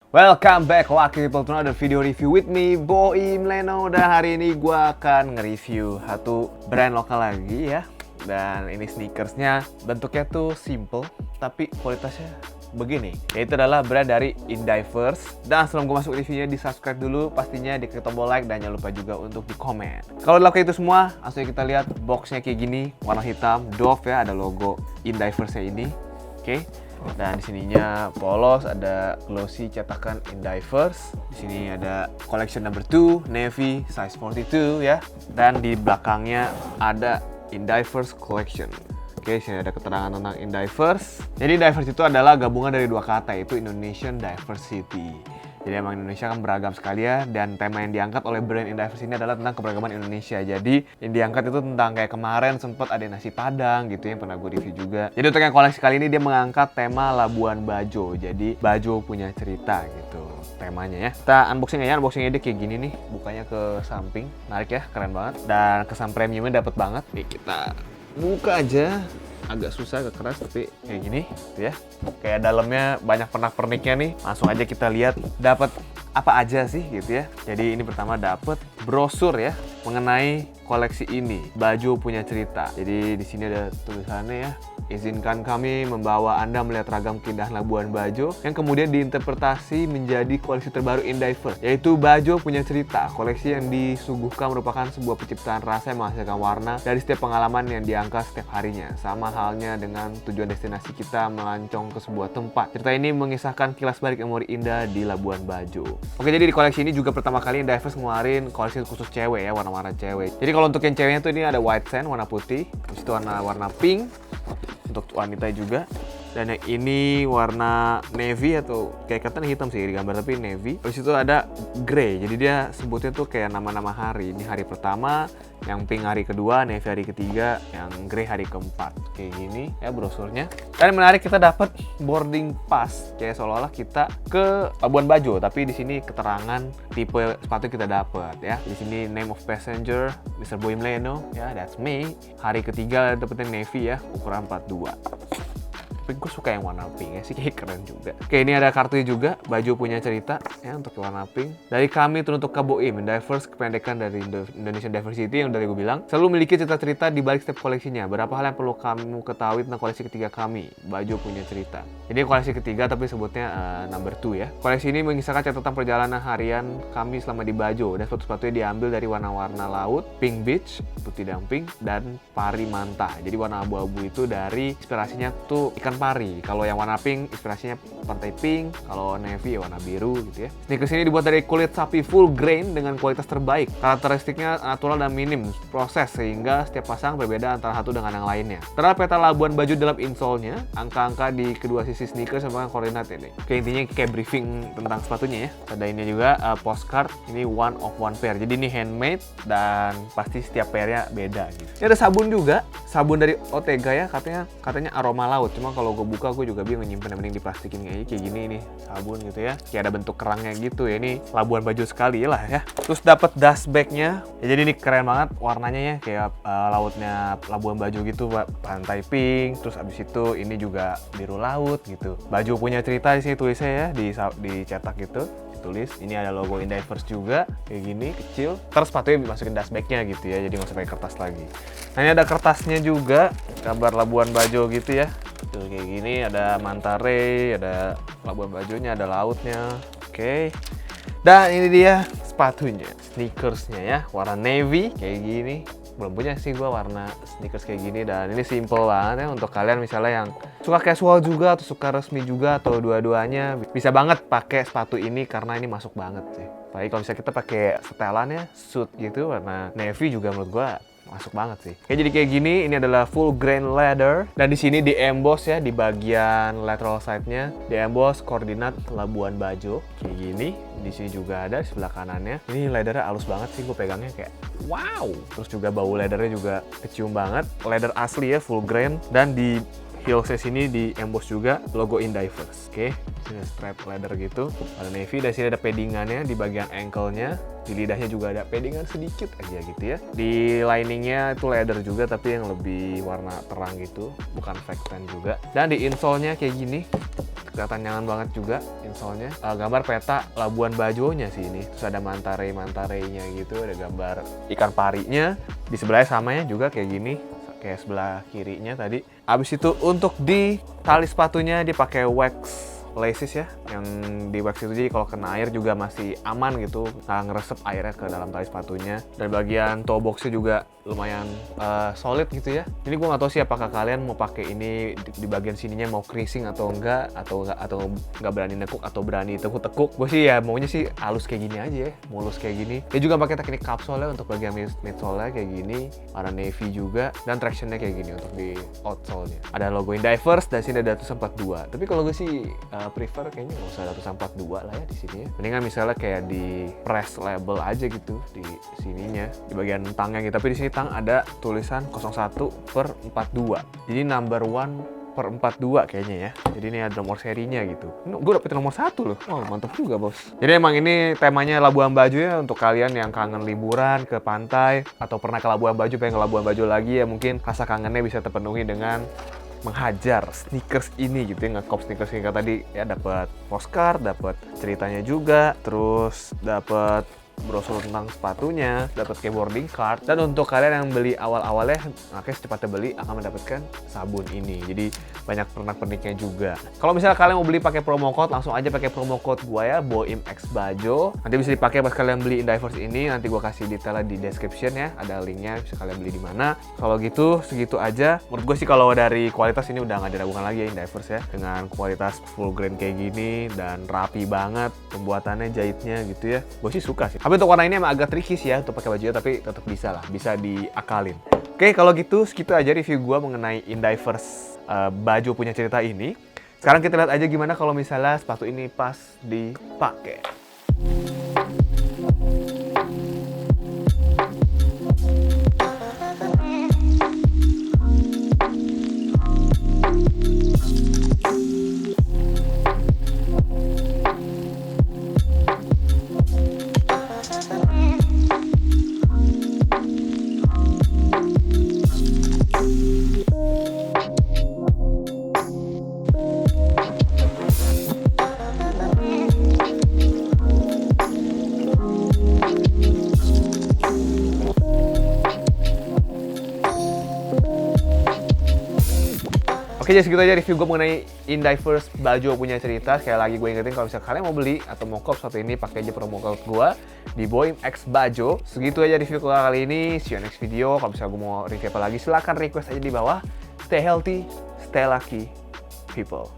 Welcome back lucky people to another video review with me Boim Leno. Dan hari ini gue akan nge-review satu brand lokal lagi ya. Dan ini sneakersnya bentuknya tuh simple tapi kualitasnya begini, yaitu adalah brand dari Indivers. Dan sebelum gue masuk reviewnya, di subscribe dulu pastinya, diklik tombol like, dan jangan lupa juga untuk di komen. Kalau udah lakukan itu semua, langsung kita lihat boxnya kayak gini, warna hitam, Dove ya, ada logo Indiversnya ini. Oke. Dan di sininya polos, ada glossy cetakan Indivers. Di sini ada collection number 2 navy size 42 ya. Dan di belakangnya ada Indivers collection. Oke, sini ada keterangan tentang Indivers. Jadi Indivers itu adalah gabungan dari dua kata, yaitu Indonesian Diversity. Jadi emang Indonesia kan beragam sekali ya, dan tema yang diangkat oleh brand Indivers ini adalah tentang keberagaman Indonesia. Jadi yang diangkat itu tentang kayak kemarin sempat ada nasi Padang gitu yang pernah gue review juga. Jadi untuk yang koleksi kali ini dia mengangkat tema Labuan Bajo. Jadi Bajo punya cerita gitu temanya ya. Kita unboxing aja, unboxingnya dia kayak gini nih, bukanya ke samping, menarik ya, keren banget. Dan kesan premiumnya dapet banget. Nih kita buka aja. Agak susah, agak keras, tapi kayak gini gitu ya. Kayak dalamnya banyak pernak-perniknya nih. Langsung aja kita lihat dapat apa aja sih gitu ya. Jadi ini pertama dapat brosur ya mengenai koleksi ini. Bajo punya cerita. Jadi di sini ada tulisannya ya. Izinkan kami membawa Anda melihat ragam keindahan Labuan Bajo yang kemudian diinterpretasi menjadi koleksi terbaru Indivers, yaitu Bajo punya cerita. Koleksi yang disuguhkan merupakan sebuah penciptaan rasa yang menghasilkan warna dari setiap pengalaman yang diangkat setiap harinya. Sama halnya dengan tujuan destinasi kita melancong ke sebuah tempat. Cerita ini mengisahkan kilas balik memori indah di Labuan Bajo. Oke, jadi di koleksi ini juga pertama kali Indivers ngeluarin koleksi khusus cewek ya, warna-warna cewek. Jadi kalau untuk yang ceweknya tuh ini ada white sand warna putih, terus itu warna pink untuk wanita juga. Dan yang ini warna navy atau kayak katanya hitam sih di gambar, tapi navy. Terus itu ada grey, jadi dia sebutnya tuh kayak nama-nama hari. Ini hari pertama, yang pink hari kedua, navy hari ketiga, yang grey hari keempat. Kayak gini ya brosurnya. Dan menarik, kita dapat boarding pass, kayak seolah-olah kita ke Labuan Bajo, tapi di sini keterangan tipe sepatu kita dapat ya. Di sini name of passenger Mr. Boim Leno ya, that's me. Hari ketiga dapetnya navy ya, ukuran 42. Tapi gue suka yang warna pink ya sih, kayak keren juga. Oke, ini ada kartunya juga, Bajo punya cerita ya untuk warna pink. Dari kami turun untuk Boim, Indivers, kependekan dari Indonesian Diversity yang dari gue bilang, selalu memiliki cerita-cerita di balik setiap koleksinya. Berapa hal yang perlu kamu ketahui tentang koleksi ketiga kami, Bajo punya cerita. Jadi koleksi ketiga tapi sebutnya number 2 ya. Koleksi ini mengisahkan catatan perjalanan harian kami selama di Bajo, dan sepatu-sepatunya diambil dari warna-warna laut, pink beach, putih dan pink, dan pari manta. Jadi warna abu-abu itu dari inspirasinya tuh ikan pari. Kalau yang warna pink inspirasinya pantai pink, kalau navy ya warna biru gitu ya. Sneakers ini dibuat dari kulit sapi full grain dengan kualitas terbaik. Karakteristiknya natural dan minim proses, sehingga setiap pasang berbeda antara satu dengan yang lainnya. Terdapat peta Labuan Bajo dalam insole-nya, angka-angka di kedua sisi sneakers merupakan koordinat ini. Oke, intinya kayak briefing tentang sepatunya ya. Ada ini juga postcard, ini one of one pair. Jadi ini handmade dan pasti setiap pairnya beda gitu. Ini ada sabun juga, sabun dari Otega ya, katanya aroma laut. Cuma kalau gue buka gue juga bingung nyimpen, mending diplastikin kayak gini nih sabun gitu ya, kayak ada bentuk kerangnya gitu ya. Ini Labuan Bajo sekali lah ya. Terus dapat dust bagnya ya, jadi ini keren banget warnanya ya, kayak lautnya Labuan Bajo gitu, pantai pink. Terus abis itu ini juga biru laut gitu. Bajo punya cerita di sini tulisnya ya, dicetak gitu, tulis. Ini ada logo Indivers juga kayak gini kecil. Terus sepatunya dimasukin dust bagnya gitu ya, jadi nggak usah pakai kertas lagi. Nah, ini ada kertasnya juga, gambar Labuan Bajo gitu ya. Tuh kayak gini, ada Mantare, ada Labuan Bajonya, ada lautnya. Oke. Dan ini dia sepatunya, sneakersnya ya, warna navy kayak gini. Belum punya sih gua warna sneakers kayak gini, dan ini simple banget ya untuk kalian misalnya yang suka casual juga atau suka resmi juga atau dua-duanya, bisa banget pakai sepatu ini karena ini masuk banget sih. Apalagi kalau misalnya kita pakai setelannya suit gitu warna navy juga menurut gua masuk banget sih. Oke, jadi kayak gini, ini adalah full grain leather, dan di sini di emboss ya, di bagian lateral side-nya di emboss koordinat Labuan Bajo kayak gini. Di sini juga ada di sebelah kanannya. Ini leathernya halus banget sih, gue pegangnya kayak wow. Terus juga bau leathernya juga kecium banget. Leather asli ya, full grain, dan di heelsnya sini di emboss juga logo Indivers. Oke, sini strap leather gitu, warna navy. Dan sini ada paddingannya di bagian ankle-nya. Di lidahnya juga ada paddingan sedikit aja gitu ya. Di liningnya itu leather juga tapi yang lebih warna terang gitu, bukan fake tan juga. Dan di insole-nya kayak gini, kelihatan nyaman banget juga insole-nya. Gambar peta Labuan Bajonya sih ini. Terus ada mantare-mantarenya gitu, ada gambar ikan parinya. Di sebelahnya sama ya juga kayak gini, kayak sebelah kirinya tadi. Abis itu untuk di tali sepatunya dia pakai wax laces ya, yang di wax itu jadi kalau kena air juga masih aman gitu, nggak ngeresep airnya ke dalam tali sepatunya. Dan bagian toe boxnya juga lumayan solid gitu ya. Ini gue nggak tahu sih apakah kalian mau pakai ini di bagian sininya mau creasing atau enggak, atau nggak berani nekuk atau berani tekuk-tekuk. Gue sih ya maunya sih halus kayak gini aja ya, mulus kayak gini. Dia juga pakai teknik capsule untuk bagian midsole-nya kayak gini, warna navy juga, dan tractionnya kayak gini untuk di outsole-nya. Ada logo Indivers dan sini ada tulisan 42. Tapi kalau gue sih prefer kayaknya nggak usah ada tulisan 42 lah ya di sini ya. Mendingan misalnya kayak di press label aja gitu di sininya, di bagian tangnya gitu. Tapi di sini tang ada tulisan 01/42. Jadi number 1/42 kayaknya ya. Jadi ini ada nomor serinya gitu. Gue dapet nomor 1 loh. Oh, mantap juga, bos. Jadi emang ini temanya Labuan Bajo ya, untuk kalian yang kangen liburan ke pantai atau pernah ke Labuan Bajo, pengen ke Labuan Bajo lagi ya, mungkin rasa kangennya bisa terpenuhi dengan menghajar sneakers ini gitu ya. Ngekop sneakers ini tadi ya, dapat postcard, dapat ceritanya juga, terus dapat brosur tentang sepatunya, dapat skateboarding card. Dan untuk kalian yang beli awal-awalnya, makanya secepatnya beli akan mendapatkan sabun ini. Jadi banyak pernak-perniknya juga. Kalau misalnya kalian mau beli pakai promo code, langsung aja pakai promo code gua ya, BOIMXBAJO. Nanti bisa dipakai pas kalian beli Indivers ini. Nanti gua kasih detailnya di description ya, ada linknya, bisa kalian beli di mana. Kalau gitu segitu aja. Menurut gue sih kalau dari kualitas ini udah nggak diragukan lagi ya Indivers ya, dengan kualitas full grain kayak gini dan rapi banget pembuatannya, jahitnya gitu ya. Gue sih suka sih. Tapi untuk warna ini emang agak tricky sih ya untuk pakai bajunya, tapi tetap bisa lah, bisa diakalin. Oke, kalau gitu segitu aja review gue mengenai Indivers Bajo punya cerita ini. Sekarang kita lihat aja gimana kalau misalnya sepatu ini pas dipakai. Oke, jadi segitu aja review gue mengenai Indivers Bajo punya cerita. Sekali lagi gue ingetin kalau misalnya kalian mau beli atau mau cop sepatu ini, pakai aja promo code gue di BOIMXBAJO. Segitu aja review gue kali ini. See you next video. Kalau misalnya gue mau review apa lagi, silahkan request aja di bawah. Stay healthy, stay lucky, people.